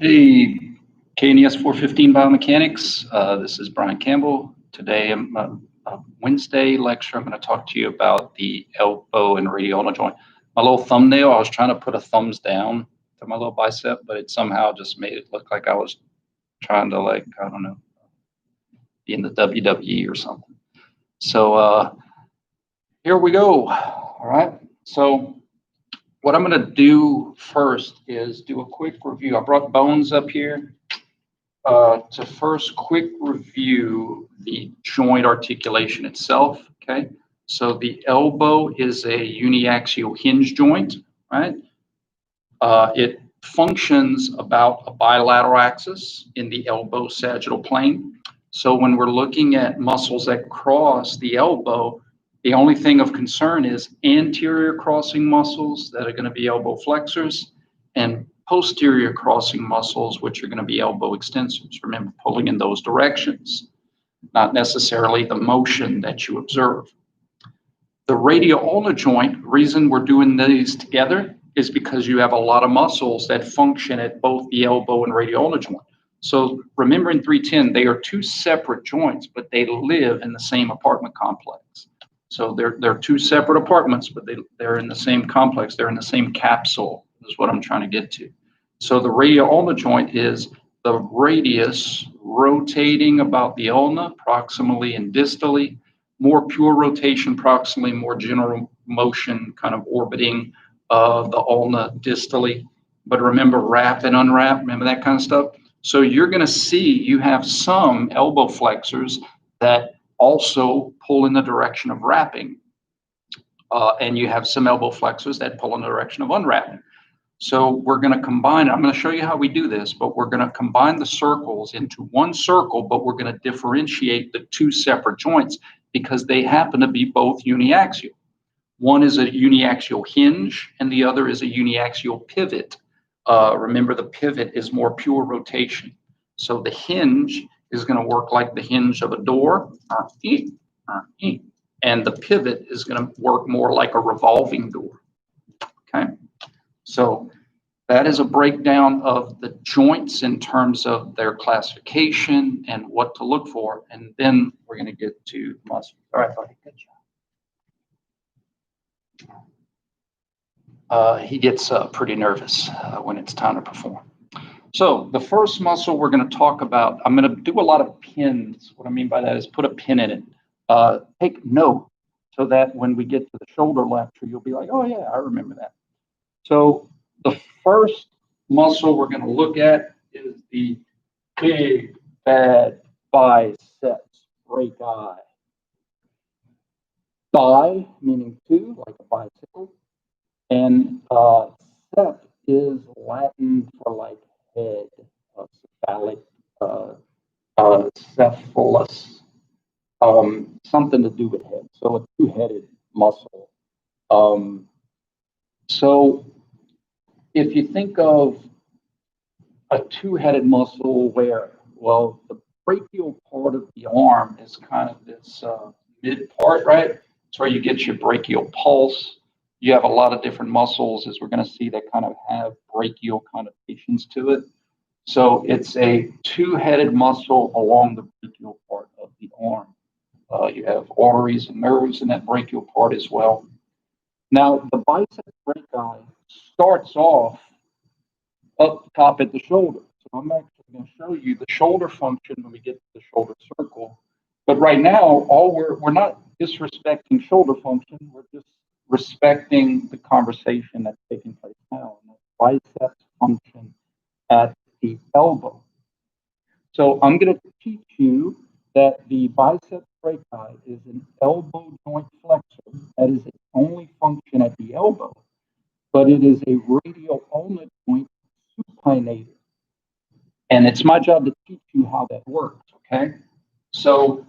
Hey, KNES 415 Biomechanics. This is Brian Campbell. Today, a Wednesday lecture, I'm going to talk to you about the elbow and Radio-Ulna joint. My little thumbnail, I was trying to put a thumbs down to my little bicep, but it somehow just made it look like I was trying to, I don't know, be in the WWE or something. So here we go. All right. So what I'm going to do first is do a quick review. I brought Bones up here to first quick review the joint articulation itself. Okay, so the elbow is a uniaxial hinge joint, right? It functions about a bilateral axis in the elbow sagittal plane. So when we're looking at muscles that cross the elbow, the only thing of concern is anterior crossing muscles that are going to be elbow flexors and posterior crossing muscles, which are going to be elbow extensors. Remember, pulling in those directions, not necessarily the motion that you observe. The Radio-Ulna joint, reason we're doing these together is because you have a lot of muscles that function at both the elbow and Radio-Ulna joint. So remember in 310, they are two separate joints, but they live in the same apartment complex. So they're two separate apartments, but they're in the same complex. They're in the same capsule is what I'm trying to get to. So the Radio-Ulna joint is the radius rotating about the ulna proximally and distally, more pure rotation proximally, more general motion kind of orbiting the ulna distally. But remember, wrap and unwrap, remember that kind of stuff? So you're going to see you have some elbow flexors that also pull in the direction of wrapping. And you have some elbow flexors that pull in the direction of unwrapping. So we're going to combine, I'm going to show you how we do this, but we're going to combine the circles into one circle, but we're going to differentiate the two separate joints because they happen to be both uniaxial. One is a uniaxial hinge and the other is a uniaxial pivot. Remember, the pivot is more pure rotation. So the hinge is going to work like the hinge of a door, and the pivot is going to work more like a revolving door. Okay, so that is a breakdown of the joints in terms of their classification and what to look for, and then we're going to get to muscle. All right, buddy, good job. He gets pretty nervous when it's time to perform. So the first muscle we're going to talk about, I'm going to do a lot of pins. What I mean by that is put a pin in it. Take note so that when we get to the shoulder lecture, you'll be like, oh yeah, I remember that. So the first muscle we're going to look at is the big bad biceps brachii. Bi meaning two, like a bicycle, and sep is Latin for like head, cephalic, cephalus, something to do with head. So a two-headed muscle. So if you think of a two-headed muscle where, well, the brachial part of the arm is kind of this mid part, right? It's where you get your brachial pulse. You have a lot of different muscles, as we're going to see, that kind of have brachial connotations to it. So it's a two-headed muscle along the brachial part of the arm. You have arteries and nerves in that brachial part as well. Now, the biceps brachii starts off up top at the shoulder. So I'm actually going to show you the shoulder function when we get to the shoulder circle. But right now, we're not disrespecting shoulder function. We're just respecting the conversation that's taking place now. And that's biceps function at the elbow. So I'm going to teach you that the biceps brachii is an elbow joint flexor. That is its only function at the elbow, but it is a Radio-Ulna joint supinator. And it's my job to teach you how that works, okay? So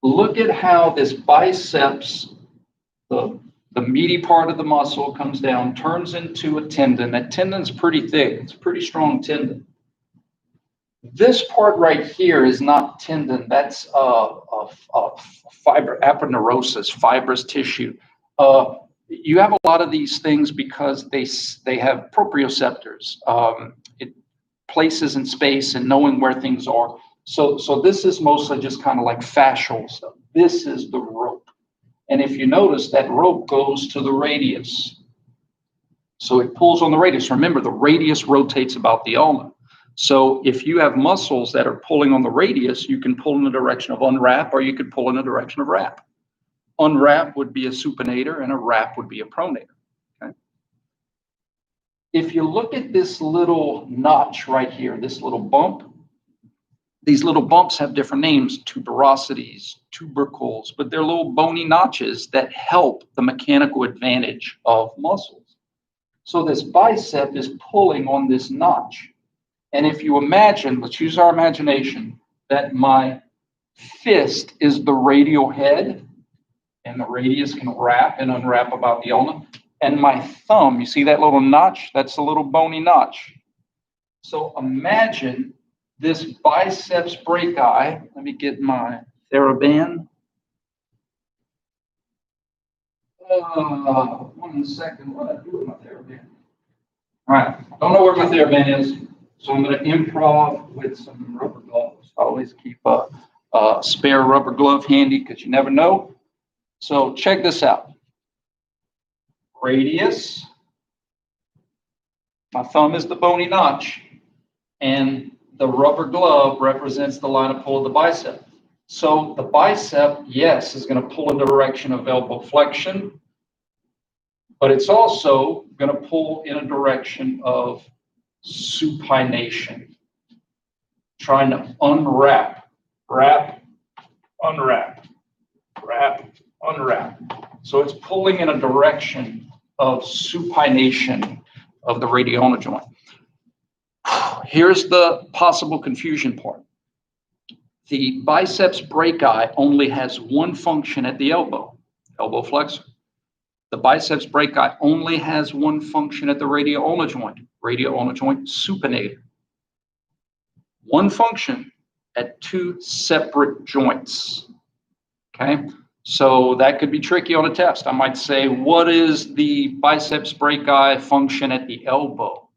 look at how this biceps, the meaty part of the muscle comes down, turns into a tendon. That tendon's pretty thick. It's a pretty strong tendon. This part right here is not tendon. That's fiber, aponeurosis, fibrous tissue. You have a lot of these things because they have proprioceptors. places in space and knowing where things are. So this is mostly just kind of like fascial stuff. This is the rope. And if you notice, that rope goes to the radius. So it pulls on the radius. Remember, the radius rotates about the ulna. So if you have muscles that are pulling on the radius, you can pull in the direction of unwrap, or you could pull in the direction of wrap. Unwrap would be a supinator, and a wrap would be a pronator. Okay? If you look at this little notch right here, this little bump, these little bumps have different names, tuberosities, tubercles, but they're little bony notches that help the mechanical advantage of muscles. So this bicep is pulling on this notch. And if you imagine, let's use our imagination, that my fist is the radial head, and the radius can wrap and unwrap about the ulna. And my thumb, you see that little notch? That's a little bony notch. So imagine this biceps brachii. Let me get my TheraBand. 1 second. What did I do with my TheraBand? All right. Don't know where my TheraBand is, so I'm going to improv with some rubber gloves. I always keep a spare rubber glove handy because you never know. So check this out. Radius. My thumb is the bony notch, and the rubber glove represents the line of pull of the bicep. So the bicep, yes, is going to pull in the direction of elbow flexion, but it's also going to pull in a direction of supination, trying to unwrap, wrap, unwrap, wrap, unwrap. So it's pulling in a direction of supination of the radio-ulnar joint. Here's the possible confusion part. The biceps brachii only has one function at the elbow flexor. The biceps brachii only has one function at the radio-ulnar joint supinator. One function at two separate joints. Okay, so that could be tricky on a test. I might say, what is the biceps brachii function at the elbow?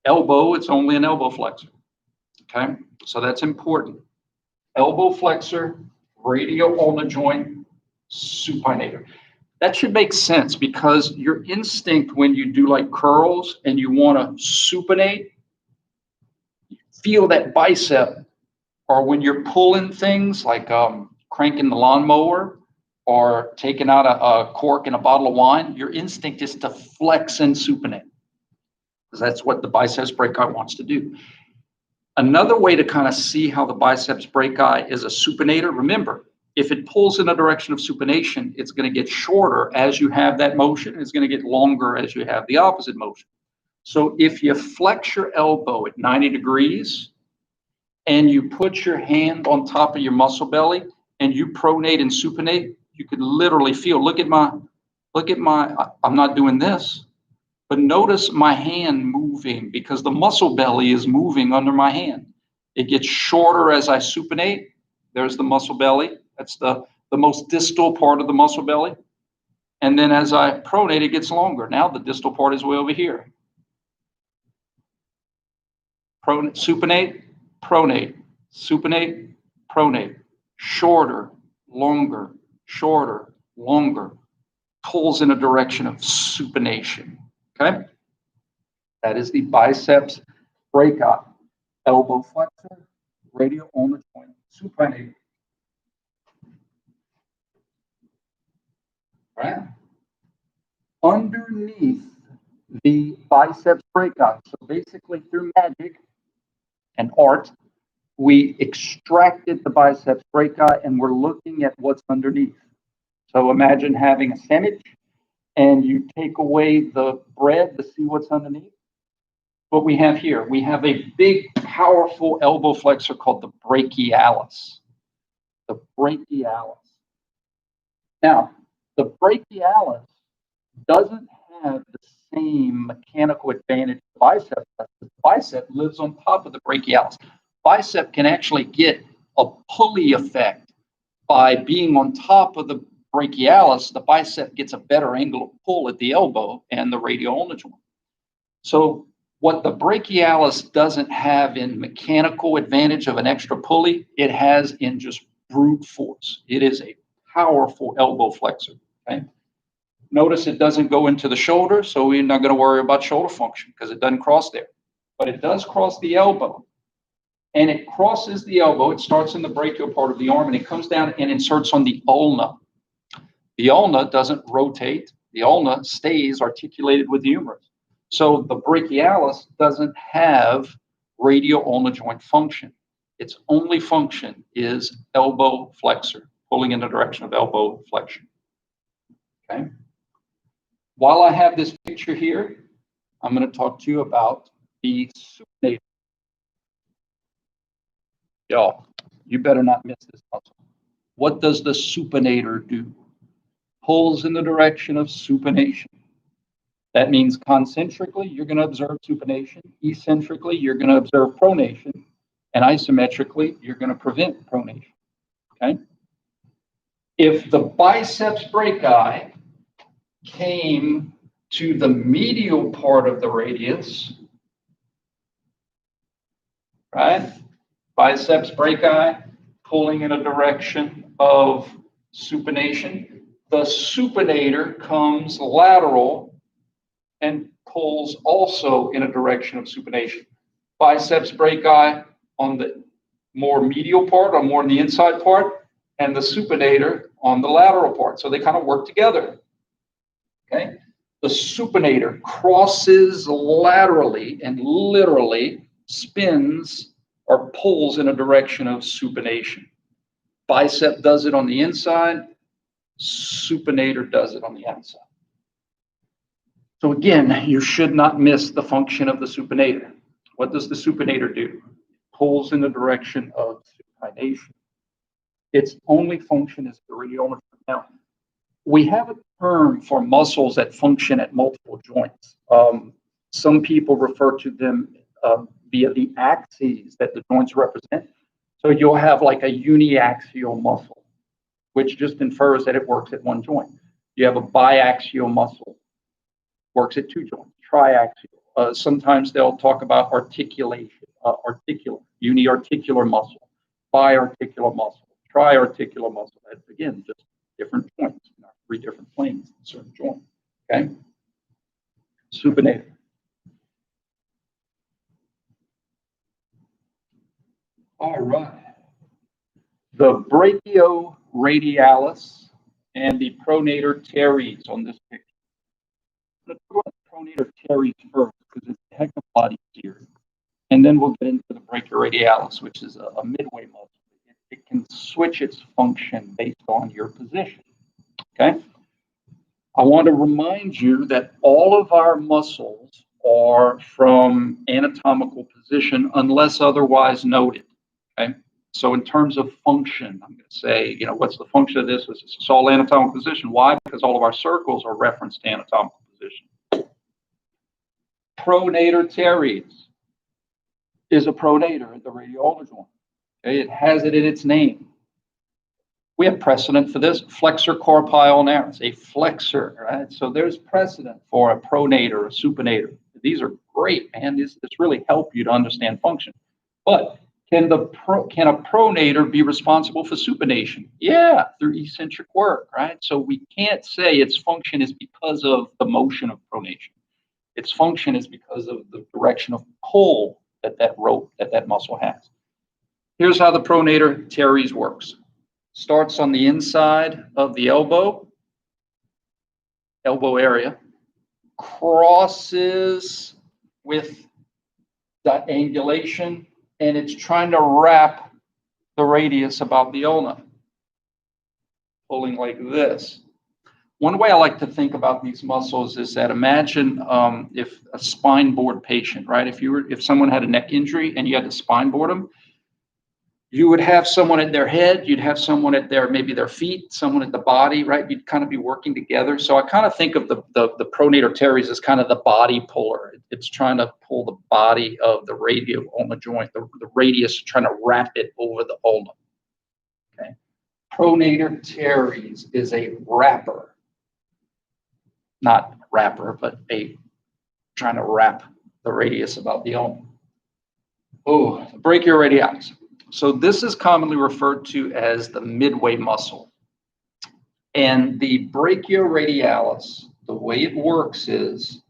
Elbow, it's only an elbow flexor. Okay, so that's important. Elbow flexor, radio-ulnar joint, supinator. That should make sense because your instinct when you do like curls and you want to supinate, feel that bicep, or when you're pulling things like cranking the lawnmower or taking out a cork in a bottle of wine, your instinct is to flex and supinate because that's what the biceps brachii wants to do. Another way to kind of see how the biceps brachii is a supinator, remember, if it pulls in a direction of supination, it's going to get shorter as you have that motion. It's going to get longer as you have the opposite motion. So if you flex your elbow at 90 degrees and you put your hand on top of your muscle belly and you pronate and supinate, you could literally feel, look at my, I'm not doing this, but notice my hand moving because the muscle belly is moving under my hand. It gets shorter as I supinate. There's the muscle belly. That's the most distal part of the muscle belly. And then as I pronate, it gets longer. Now the distal part is way over here. Supinate, pronate, supinate, pronate. Shorter, longer, shorter, longer. Pulls in a direction of supination. Okay? That is the biceps brachii. Elbow flexor, radio-ulnar joint, supinator. Right? Underneath the biceps brachii, so basically through magic and art, we extracted the biceps brachii and we're looking at what's underneath. So imagine having a sandwich and you take away the bread to see what's underneath. What we have here, we have a big, powerful elbow flexor called the brachialis. The brachialis. Now, the brachialis doesn't have the same mechanical advantage the bicep does. The bicep lives on top of the brachialis. Bicep can actually get a pulley effect by being on top of the brachialis. The bicep gets a better angle of pull at the elbow and the radio-ulnar joint. So What the brachialis doesn't have in mechanical advantage of an extra pulley, it has in just brute force. It is a powerful elbow flexor. Okay? Notice it doesn't go into the shoulder, so we're not going to worry about shoulder function because it doesn't cross there. But it does cross the elbow. And it crosses the elbow. It starts in the brachial part of the arm, and it comes down and inserts on the ulna. The ulna doesn't rotate. The ulna stays articulated with the humerus. So the brachialis doesn't have radio-ulnar joint function. Its only function is elbow flexor, pulling in the direction of elbow flexion. Okay. While I have this picture here, I'm going to talk to you about the supinator. Y'all, you better not miss this muscle. What does the supinator do? Pulls in the direction of supination. That means concentrically, you're going to observe supination. Eccentrically, you're going to observe pronation. And isometrically, you're going to prevent pronation. Okay? If the biceps brachii came to the medial part of the radius, right? Biceps brachii pulling in a direction of supination. The supinator comes lateral and pulls also in a direction of supination. Biceps brachii on the more medial part, or more on the inside part, and the supinator on the lateral part. So they kind of work together. Okay? The supinator crosses laterally and literally spins or pulls in a direction of supination. Bicep does it on the inside, supinator does it on the outside. So again, you should not miss the function of the supinator. What does the supinator do? Pulls in the direction of supination. Its only function is the radio-ulnar. Now, we have a term for muscles that function at multiple joints. Some people refer to them via the axes that the joints represent. So you'll have like a uniaxial muscle, which just infers that it works at one joint. You have a biaxial muscle, works at two joints. Triaxial. Sometimes they'll talk about articulation, uniarticular muscle, biarticular muscle, triarticular muscle. That's again just different joints, three different planes in certain joints. Okay. Supinator. All right. The Brachioradialis and the Pronator teres on this picture. Let's go to Pronator teres first because it's a heck of a lot easier. And then we'll get into the Brachioradialis, which is a midway muscle. It can switch its function based on your position. Okay. I want to remind you that all of our muscles are from anatomical position unless otherwise noted. Okay. So in terms of function, I'm going to say, what's the function of this? It's all anatomical position. Why? Because all of our circles are referenced to anatomical position. Pronator teres is a pronator at the radio-ulnar joint. Okay. It has it in its name. We have precedent for this. Flexor carpi ulnaris, a flexor, right? So there's precedent for a pronator, a supinator. These are great, man. This really help you to understand function. But can a pronator be responsible for supination? Yeah, through eccentric work, right? So we can't say its function is because of the motion of pronation. Its function is because of the direction of pull that muscle has. Here's how the pronator teres works. Starts on the inside of the elbow area, crosses with that angulation, and it's trying to wrap the radius about the ulna, pulling like this. One way I like to think about these muscles is that imagine if a spine board patient, right? If someone had a neck injury and you had to spine board them, you would have someone at their head, you'd have someone at maybe their feet, someone at the body, right? You'd kind of be working together. So I kind of think of the pronator teres as kind of the body puller. It's trying to pull the body of the radio-ulnar joint, the radius, trying to wrap it over the ulna. Okay. Pronator teres is a wrapper, not wrapper, but trying to wrap the radius about the ulna. Oh, brachioradialis. So this is commonly referred to as the midway muscle. And the brachioradialis, the way it works is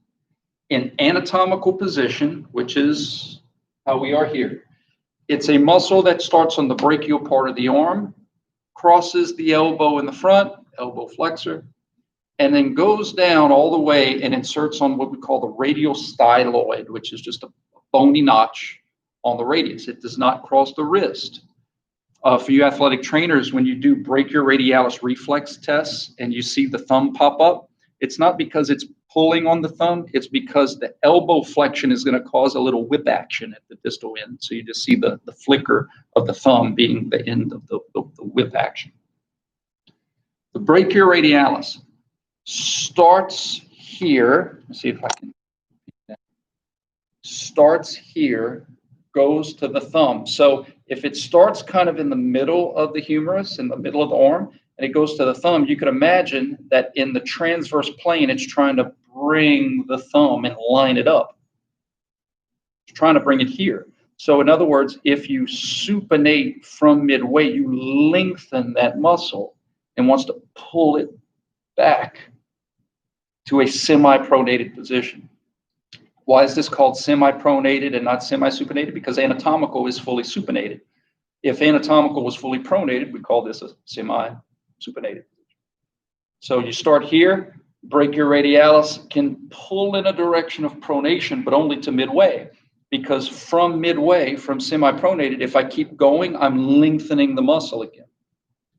in anatomical position, which is how we are here. It's a muscle that starts on the brachial part of the arm, crosses the elbow in the front, elbow flexor, and then goes down all the way and inserts on what we call the radial styloid, which is just a bony notch on the radius. It does not cross the wrist. For you athletic trainers, when you do brachioradialis reflex tests and you see the thumb pop up, it's not because it's pulling on the thumb, it's because the elbow flexion is going to cause a little whip action at the distal end. So you just see the flicker of the thumb being the end of the whip action. The brachioradialis starts here. Let's see if I can. Starts here, goes to the thumb. So if it starts kind of in the middle of the humerus, in the middle of the arm, and it goes to the thumb, you could imagine that in the transverse plane, it's trying to bring the thumb and line it up. It's trying to bring it here. So in other words, if you supinate from midway, you lengthen that muscle and wants to pull it back to a semi-pronated position. Why is this called semi-pronated and not semi-supinated? Because anatomical is fully supinated. If anatomical was fully pronated, we call this a semi-supinated. So you start here, brachioradialis can pull in a direction of pronation, but only to midway. Because from midway, from semi-pronated, if I keep going, I'm lengthening the muscle again.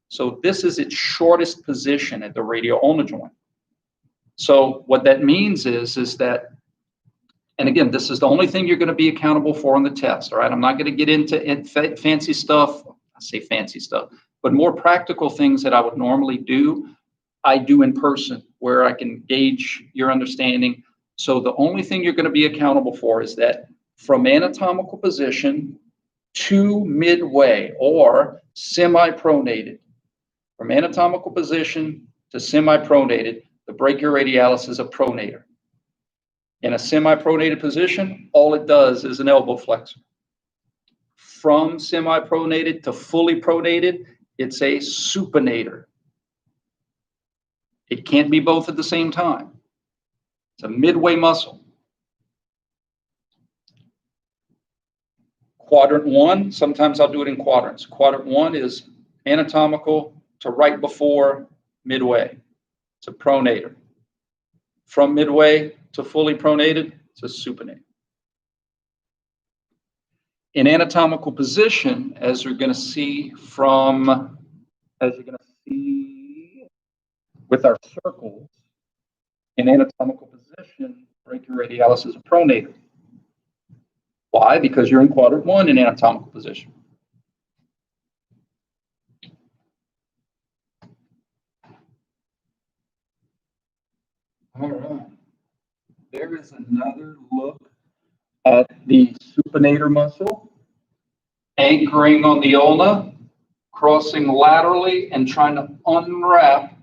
So this is its shortest position at the radio-ulnar joint. So what that means is that, and again, this is the only thing you're going to be accountable for on the test, all right? I'm not going to get into fancy stuff. I say fancy stuff, but more practical things that I would normally do, I do in person where I can gauge your understanding. So the only thing you're going to be accountable for is that from anatomical position to midway or semi-pronated, from anatomical position to semi-pronated, the brachioradialis is a pronator. In a semi-pronated position, all it does is an elbow flexor. From semi-pronated to fully pronated, it's a supinator. It can't be both at the same time. It's a midway muscle. Quadrant 1, sometimes I'll do it in quadrants. Quadrant 1 is anatomical to right before midway. It's a pronator. From midway to fully pronated, it's a supinator. In anatomical position, as you're going to see with our circles, in anatomical position, brachioradialis is a pronator. Why? Because you're in quadrant 1 in anatomical position. All right. There is another look at the supinator muscle, anchoring on the ulna, crossing laterally and trying to unwrap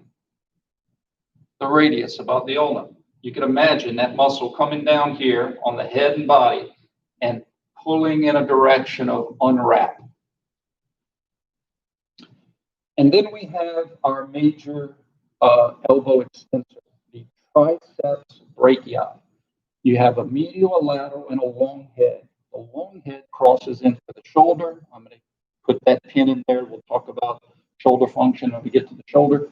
the radius about the ulna. You can imagine that muscle coming down here on the head and body and pulling in a direction of unwrap. And then we have our major elbow extensor, the triceps brachii. You have a medial, a lateral, and a long head. The long head crosses into the shoulder. I'm going to put that pin in there. We'll talk about shoulder function when we get to the shoulder.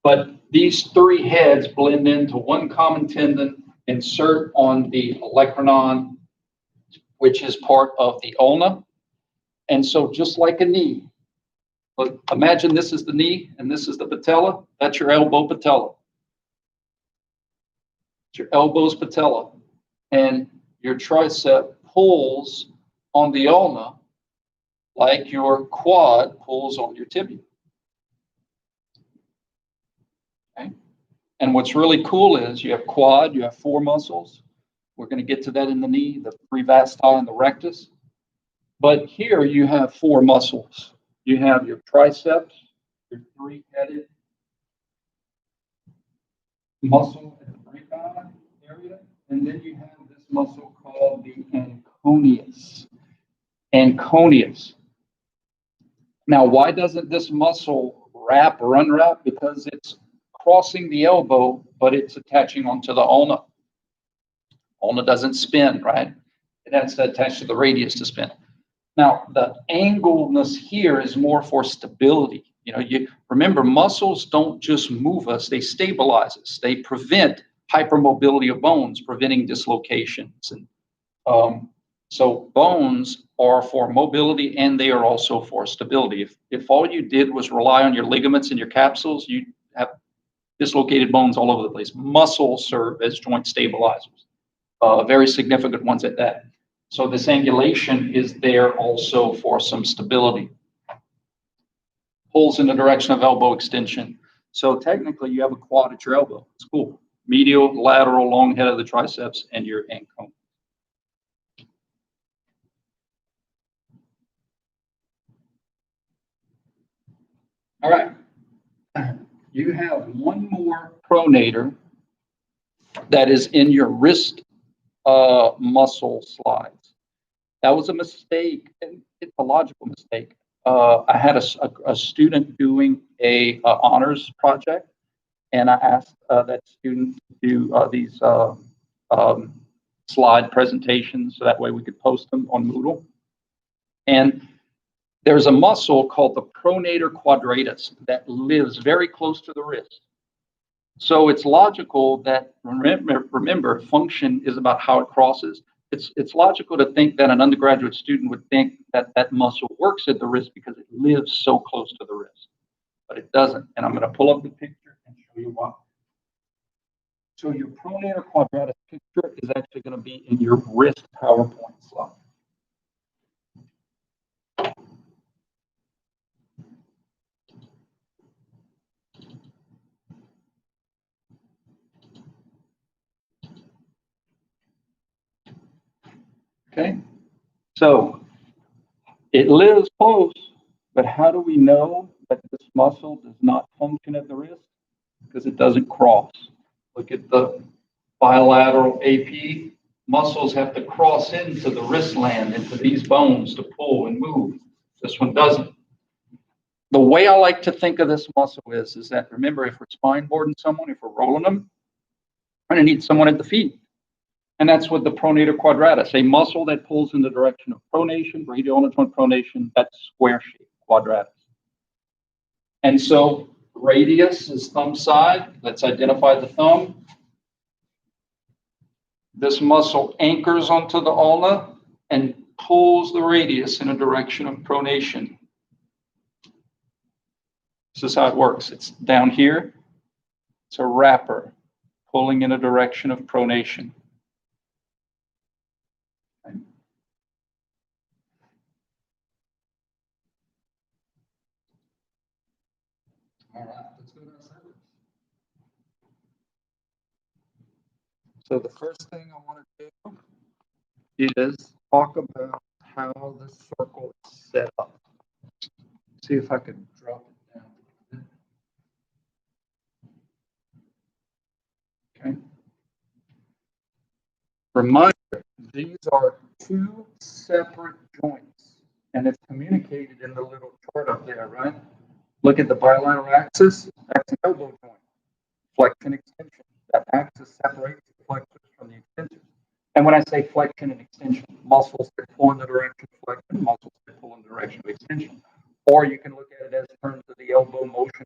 But these three heads blend into one common tendon, insert on the olecranon, which is part of the ulna. And so just like a knee, but imagine this is the knee and this is the patella. That's your elbow patella. It's your elbow's patella. And your tricep pulls on the ulna like your quad pulls on your tibia. Okay? And what's really cool is you have quad, you have 4 muscles. We're going to get to that in the knee, the prevasti and the rectus. But here you have 4 muscles. You have your triceps, your 3-headed muscle at the brachii area, and then you have this muscle called coneus and coneus. Now, why doesn't this muscle wrap or unwrap? Because it's crossing the elbow, but it's attaching onto the ulna. Ulna doesn't spin, right? It has to attach to the radius to spin. Now, the angleness here is more for stability. You know, you remember, muscles don't just move us, they stabilize us. They prevent hypermobility of bones, preventing dislocations. And so bones are for mobility, and they are also for stability. If all you did was rely on your ligaments and your capsules, you'd have dislocated bones all over the place. Muscles serve as joint stabilizers, very significant ones at that. So this angulation is there also for some stability. Pulls in the direction of elbow extension. So technically you have a quad at your elbow. It's cool. Medial, lateral, long head of the triceps, and your ankle. All right. You have one more pronator that is in your wrist muscle slides. That was a mistake, and it's a logical mistake. I had a student doing a honors project, and I asked that student to do these slide presentations, so that way we could post them on Moodle. And there's a muscle called the Pronator Quadratus that lives very close to the wrist. So it's logical that, remember, function is about how it crosses. It's logical to think that an undergraduate student would think that that muscle works at the wrist because it lives so close to the wrist, but it doesn't. And I'm going to pull up the picture and show you why. So your Pronator Quadratus picture is actually going to be in your wrist PowerPoint slide. Okay, so it lives close, but how do we know that this muscle does not function at the wrist? Because it doesn't cross. Look at the bilateral AP. Muscles have to cross into the wristland, into these bones to pull and move. This one doesn't. The way I like to think of this muscle is that, remember, if we're spine boarding someone, if we're rolling them, we're going to need someone at the feet. And that's what the Pronator Quadratus, a muscle that pulls in the direction of pronation, Radio-Ulna joint pronation, that's square shape, quadratus. And so radius is thumb side. Let's identify the thumb. This muscle anchors onto the ulna and pulls the radius in a direction of pronation. This is how it works. It's down here. It's a wrapper pulling in a direction of pronation. All right, let's go to our sentence. So the first thing I want to do is talk about how the circle is set up. See if I can drop it down. Okay. Reminder, these are two separate joints, and it's communicated in the little chart up there, right? Look at the bilateral axis, that's the elbow joint. Flexion, extension. That axis separates the flexors from the extensors. And when I say flexion and extension, muscles that pull in the direction of flexion, muscles that pull in the direction of extension. Or you can look at it as terms of the elbow motion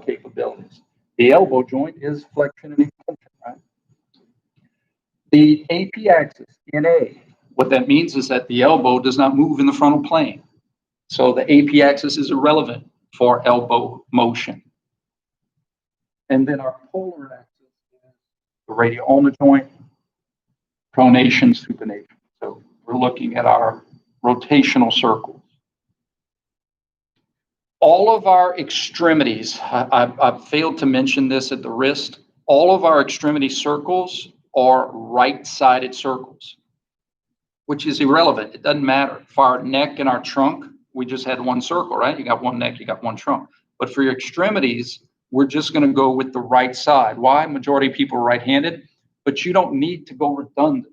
capabilities. The elbow joint is flexion and extension, right? The AP axis, NA, what that means is that the elbow does not move in the frontal plane. So the AP axis is irrelevant for elbow motion. And then our polar axis is the Radio-Ulna joint, pronation, supination. So we're looking at our rotational circles. All of our extremities, I've failed to mention this at the wrist, all of our extremity circles are right-sided circles, which is irrelevant. It doesn't matter. For our neck and our trunk, we just had one circle, right? You got one neck, you got one trunk. But for your extremities, we're just going to go with the right side. Why? Majority of people are right-handed, but you don't need to go redundant.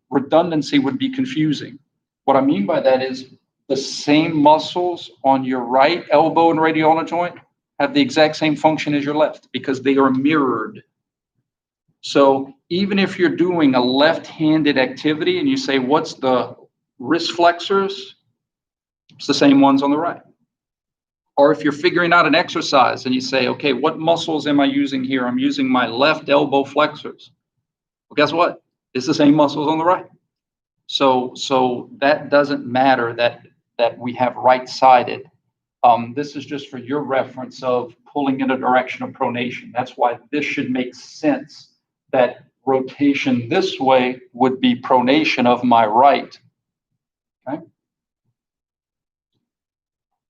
redundancy would be confusing. What I mean by that is the same muscles on your right elbow and radio-ulnar joint have the exact same function as your left because they are mirrored. So even if you're doing a left-handed activity and you say, what's the wrist flexors? It's the same ones on the right. Or if you're figuring out an exercise and you say, okay, what muscles am I using here? I'm using my left elbow flexors. Well, guess what? It's the same muscles on the right. So that doesn't matter that we have right-sided. This is just for your reference of pulling in a direction of pronation. That's why this should make sense, that rotation this way would be pronation of my right. Okay.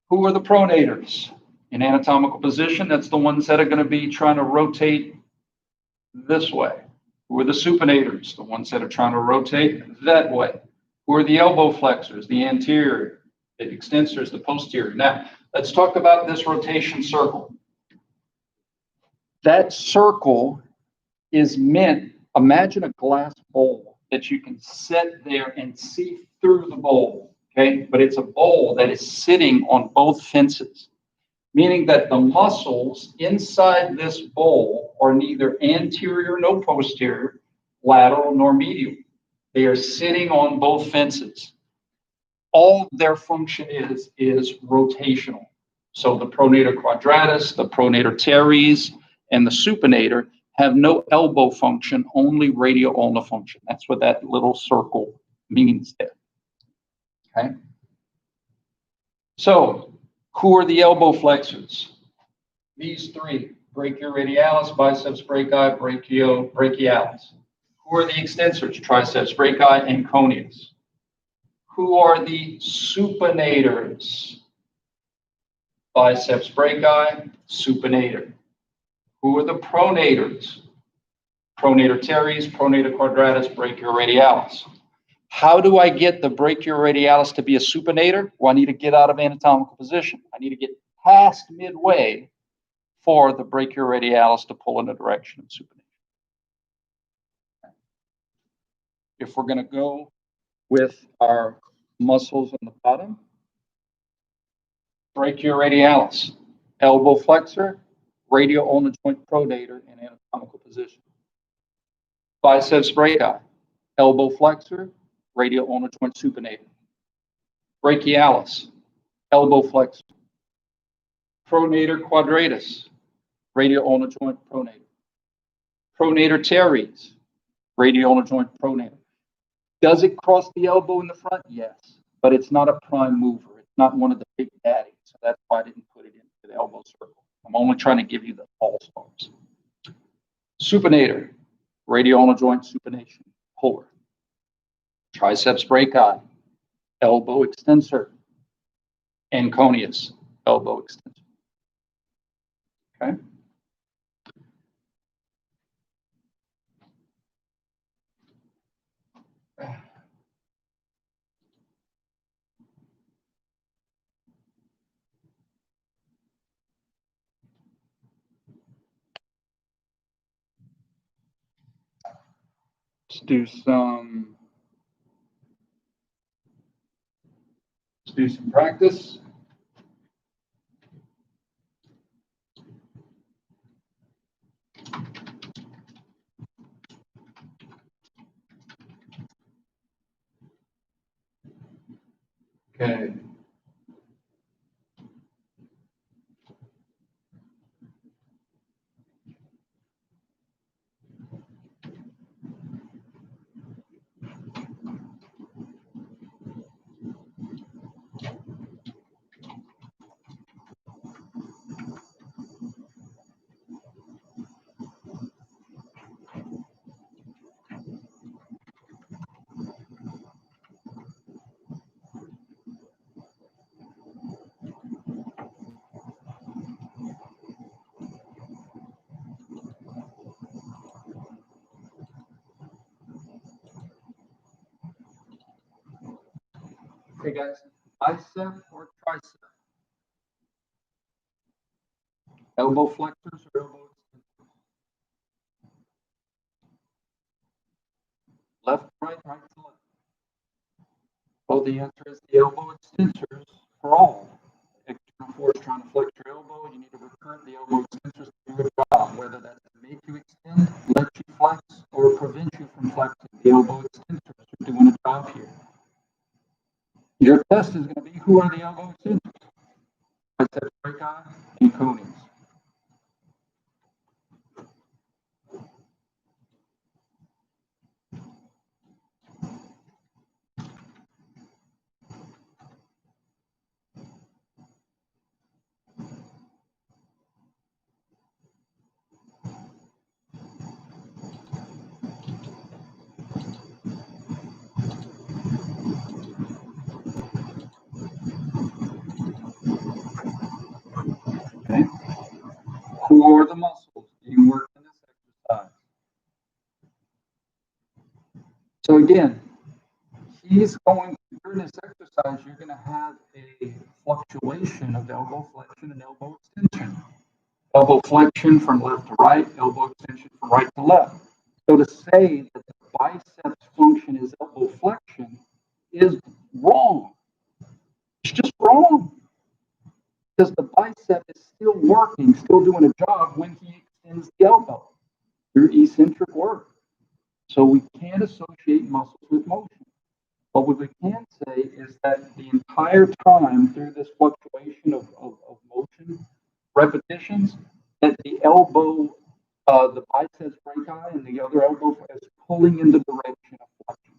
Who are the pronators? In anatomical position, that's the ones that are going to be trying to rotate this way. Who are the supinators? The ones that are trying to rotate that way. Who are the elbow flexors? The anterior, the extensors, the posterior. Now, let's talk about this rotation circle. That circle is meant, imagine a glass bowl that you can sit there and see through the bowl, okay? But it's a bowl that is sitting on both fences, meaning that the muscles inside this bowl are neither anterior nor posterior, lateral nor medial. They are sitting on both fences. All their function is rotational. So the pronator quadratus, the pronator teres, and the supinator have no elbow function, only radio-ulnar function. That's what that little circle means there. Okay. So who are the elbow flexors? These three: brachioradialis, biceps brachii, brachialis. Who are the extensors? Triceps brachii and conius. Who are the supinators? Biceps brachii, supinator. Who are the pronators? Pronator teres, pronator quadratus, brachioradialis. How do I get the brachioradialis to be a supinator? Well, I need to get out of anatomical position. I need to get past midway for the brachioradialis to pull in the direction of supination. If we're going to go with our muscles on the bottom, brachioradialis, elbow flexor, radio-ulnar joint pronator in anatomical position. Biceps brachii, elbow flexor, radio-ulnar joint supinator. Brachialis, elbow flexor. Pronator quadratus, radio-ulnar joint pronator. Pronator teres, radio-ulnar joint pronator. Does it cross the elbow in the front? Yes, but it's not a prime mover. It's not one of the big daddies, so that's why I didn't put it into the elbow circle. I'm only trying to give you the all-stars. Supinator, radio-ulnar joint supination, puller. Triceps brachii, elbow extensor. And conius, elbow extensor. Okay. Let's do some practice. Okay. Okay, guys, bicep or tricep? Elbow flexors or elbow extensors? Left, right, right to left. Well, the answer is the elbow extensors for all. External force trying to flex your elbow, you need to recurrent the elbow extensors to do a job, whether that's to make you extend, let you flex, or prevent you from flexing. The elbow extensors are doing a job here. Your test is going to be, who are the elbow extensors? Biceps brachii and conius. Okay. Who are the muscles being worked in this exercise? So again, during this exercise, you're going to have a fluctuation of elbow flexion and elbow extension. Elbow flexion from left to right, elbow extension from right to left. So to say that the biceps function is elbow flexion is wrong. It's just wrong. Because the bicep is still working, still doing a job when he extends the elbow through eccentric work. So we can't associate muscles with motion. But what we can say is that the entire time through this fluctuation of motion, repetitions, that the elbow, the biceps brachii and the other elbow is pulling in the direction of flexion.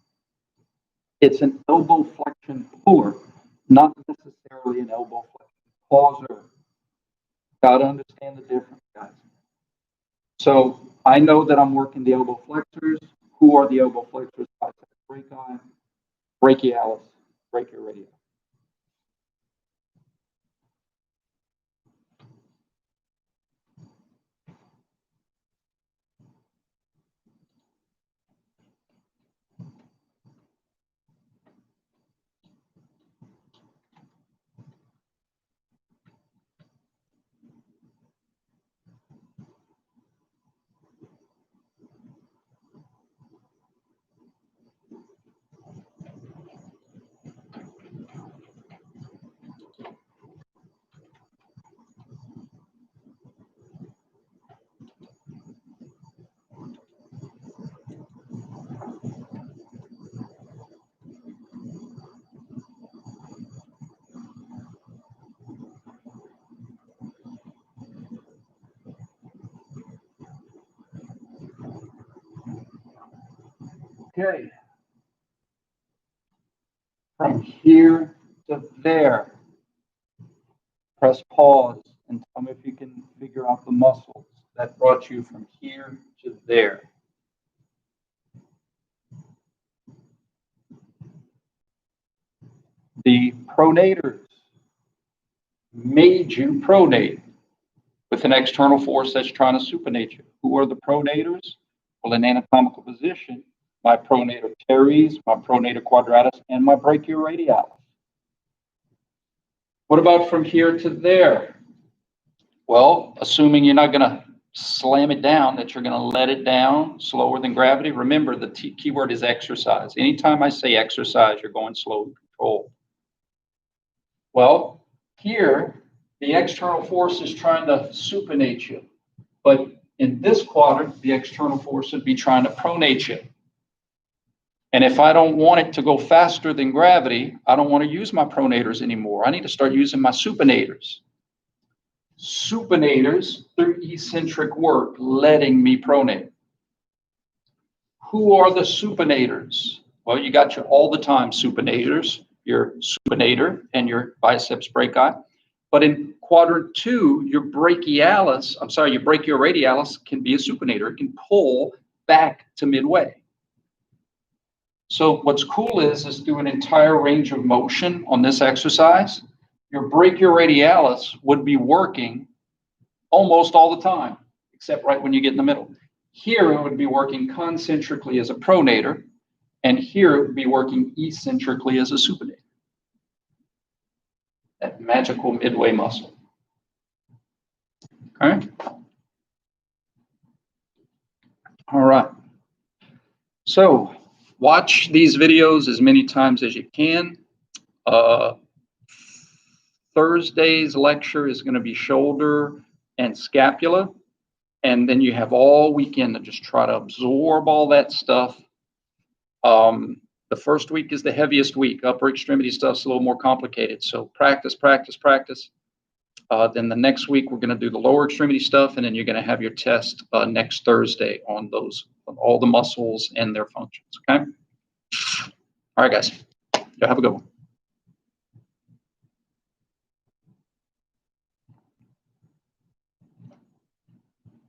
It's an elbow flexion puller, not necessarily an elbow flexion pauser. Got to understand the difference, guys. So I know that I'm working the elbow flexors. Who are the elbow flexors? Biceps brachii, brachialis, brachioradialis. Okay. From here to there, press pause and tell me if you can figure out the muscles that brought you from here to there. The pronators made you pronate with an external force that's trying to supinate you. Who are the pronators? Well, in anatomical position, my pronator teres, my pronator quadratus, and my brachioradialis. What about from here to there? Well, assuming you're not going to slam it down, that you're going to let it down slower than gravity. Remember, the key word is exercise. Anytime I say exercise, you're going slow and controlled. Well, here, the external force is trying to supinate you. But in this quadrant, the external force would be trying to pronate you. And if I don't want it to go faster than gravity, I don't want to use my pronators anymore. I need to start using my supinators. Supinators through eccentric work, letting me pronate. Who are the supinators? Well, you got your all the time supinators, your supinator and your biceps brachii. But in quadrant 2, your brachialis, your brachioradialis can be a supinator. It can pull back to midway. So what's cool is through an entire range of motion on this exercise, your brachioradialis would be working almost all the time, except right when you get in the middle. Here it would be working concentrically as a pronator, and here it would be working eccentrically as a supinator. That magical midway muscle. Okay. All right. So watch these videos as many times as you can. Thursday's lecture is going to be shoulder and scapula. And then you have all weekend to just try to absorb all that stuff. The first week is the heaviest week. Upper extremity stuff's a little more complicated. So practice, practice, practice. Then the next week, we're going to do the lower extremity stuff, and then you're going to have your test next Thursday on those, on all the muscles and their functions, okay? All right, guys. Have a good one.